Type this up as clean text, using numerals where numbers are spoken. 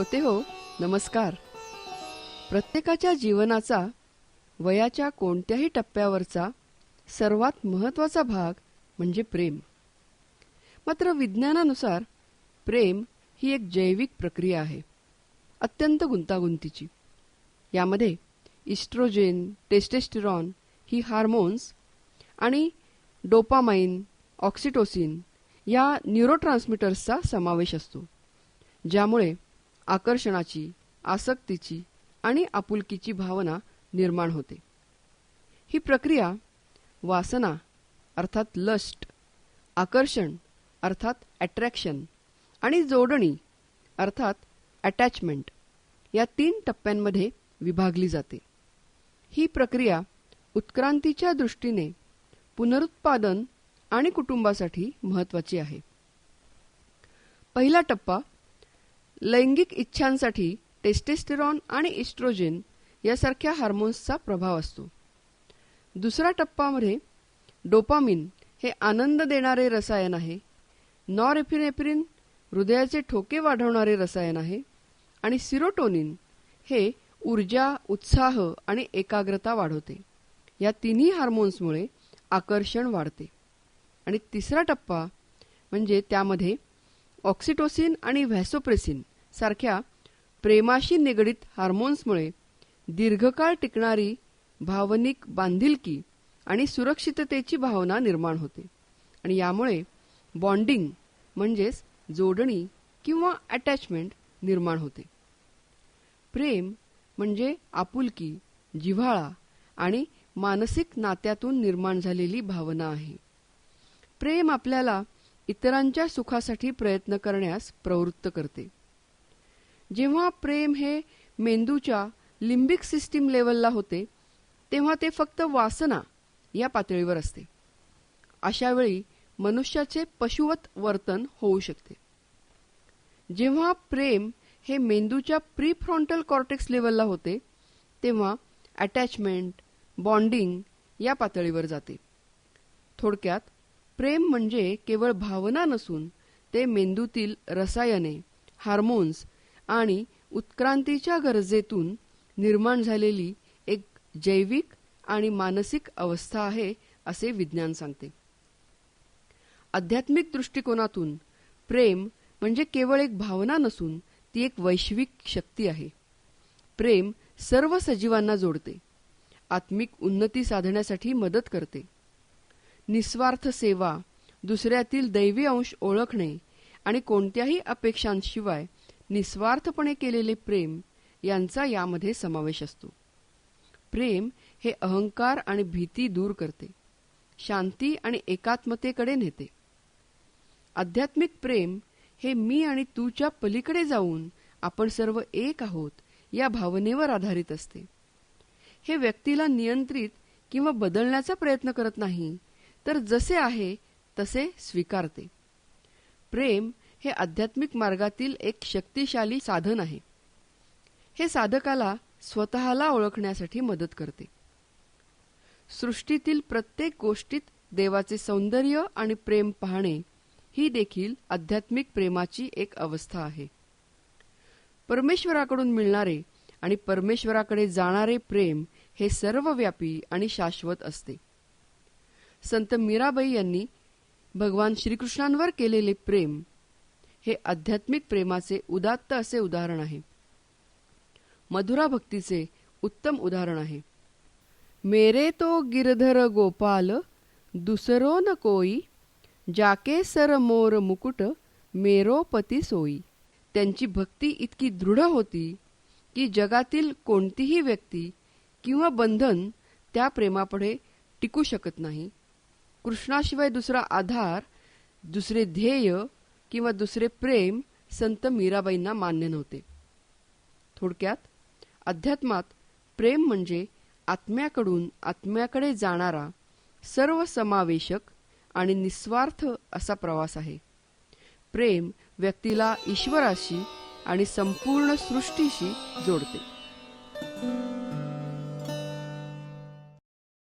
श्रोते हो, नमस्कार. प्रत्येकाच्या जीवनाचा वयाच्या कोणत्याही टप्प्यावरचा सर्वात महत्त्वाचा भाग म्हणजे प्रेम. मात्र विज्ञानानुसार प्रेम ही एक जैविक प्रक्रिया आहे, अत्यंत गुंतागुंतीची. यामध्ये इस्ट्रोजेन, टेस्टोस्टेरॉन ही हार्मोन्स आणि डोपामाइन, ऑक्सिटोसिन या न्यूरोट्रान्समीटर्सचा समावेश असतो, ज्यामुळे आकर्षणाची, आसक्तीची आणि आपुलकीची भावना निर्माण होते. ही प्रक्रिया वासना अर्थात लस्ट, आकर्षण अर्थात अट्रॅक्शन आणि जोडणी अर्थात अटॅचमेंट या 3 टप्प्यांमध्ये विभागली जाते. ही प्रक्रिया उत्क्रांतीच्या दृष्टीने पुनरुत्पादन आणि कुटुंबासाठी महत्त्वाची आहे. पहिला टप्पा लैंगिक इच्छांसाठी टेस्टोस्टेरॉन आणि इस्ट्रोजेन यासारख्या हार्मोन्सचा प्रभाव असतो. दुसरा टप्पामध्ये डोपामिन हे आनंद देणारे रसायन आहे, नॉरएपिनेफ्रिन हृदयाचे ठोके वाढवणारे रसायन आहे आणि सिरोटोनिन हे ऊर्जा, उत्साह आणि एकाग्रता वाढवते. या तिन्ही हार्मोन्समुळे आकर्षण वाढते. आणि तिसरा टप्पा म्हणजे त्यामध्ये ऑक्सिटोसिन आणि व्हॅसोप्रेसिन सारख्या प्रेमाशी निगडित हार्मोन्समुळे दीर्घकाळ टिकणारी भावनिक बांधिलकी आणि सुरक्षिततेची भावना निर्माण होते. आणि यामुळे बॉन्डिंग म्हणजेच जोडणी किंवा अटॅचमेंट निर्माण होते. प्रेम म्हणजे आपुलकी, जिव्हाळा आणि मानसिक नात्यातून निर्माण झालेली भावना आहे. प्रेम आपल्याला इतरांच्या सुखासाठी प्रयत्न करण्यास प्रवृत्त करते. जेव्हा प्रेम हे मेंदूच्या लिंबिक सिस्टीम लेवलला होते, तेव्हा ते फक्त वासना या पातळीवर असते. अशावेळी मनुष्याचे पशुवत वर्तन होऊ शकते. जेव्हा प्रेम हे मेंदूच्या प्रीफ्रंटल कॉर्टेक्स लेवलला होते, तेव्हा अटॅचमेंट, बॉन्डिंग या पातळीवर जाते. थोडक्यात प्रेम म्हणजे केवळ भावना नसून ते मेंदूतील रसायने, हार्मोन्स आणि उत्क्रांतीच्या गरजेतून निर्माण झालेली एक जैविक आणि मानसिक अवस्था आहे, असे विज्ञान सांगते. आध्यात्मिक दृष्टिकोनातून प्रेम म्हणजे केवळ एक भावना नसून ती एक वैश्विक शक्ती आहे. प्रेम सर्व सजीवांना जोडते, आत्मिक उन्नती साधण्यासाठी मदत करते. निस्वार्थ सेवा, दुसऱ्यातील दैवी अंश ओळखणे आणि कोणत्याही अपेक्षांशिवाय निस्वार्थपणे केलेले प्रेम यांचा यामध्ये समावेश असतो. प्रेम हे अहंकार आणि भीती दूर करते, शांती आणि एकात्मतेकडे नेते. आध्यात्मिक प्रेम हे मी आणि तूच्या पलीकडे जाऊन आपण सर्व एक आहोत या भावनेवर आधारित असते. हे व्यक्तीला नियंत्रित किंवा बदलण्याचा प्रयत्न करत नाही, तर जसे आहे तसे स्वीकारते. प्रेम हे आध्यात्मिक मार्गातील एक शक्तिशाली साधन आहे. हे साधकाला स्वतःला ओळखण्यासाठी मदत करते. सृष्टीतील प्रत्येक गोष्टीत देवाचे सौंदर्य आणि प्रेम पाहणे ही देखील आध्यात्मिक प्रेमाची एक अवस्था आहे. परमेश्वराकडून मिळणारे आणि परमेश्वराकडे जाणारे प्रेम हे सर्वव्यापी आणि शाश्वत असते. संत मीराबाई यांनी भगवान श्रीकृष्णांवर केलेले प्रेम हे आध्यात्मिक प्रेमाचे उदात्त असे उदाहरण आहे. मधुरा भक्तीचे उत्तम उदाहरण आहे. मेरे तो गिरधर गोपाल दुसरो न कोई, जाके सर मोर मुकुट मेरो पती सोई. त्यांची भक्ती इतकी दृढ होती की जगातील कोणतीही व्यक्ती किंवा बंधन त्या प्रेमापुढे टिकू शकत नाही. कृष्णाशिवाय दुसरा आधार, दुसरे ध्येय किंवा दुसरे प्रेम संत मीराबाईंना मान्य नव्हते. थोडक्यात अध्यात्मात प्रेम म्हणजे आत्म्याकडून आत्म्याकडे जाणारा सर्वसमावेशक आणि निस्वार्थ असा प्रवास आहे. प्रेम व्यक्तीला ईश्वराशी आणि संपूर्ण सृष्टीशी जोडते.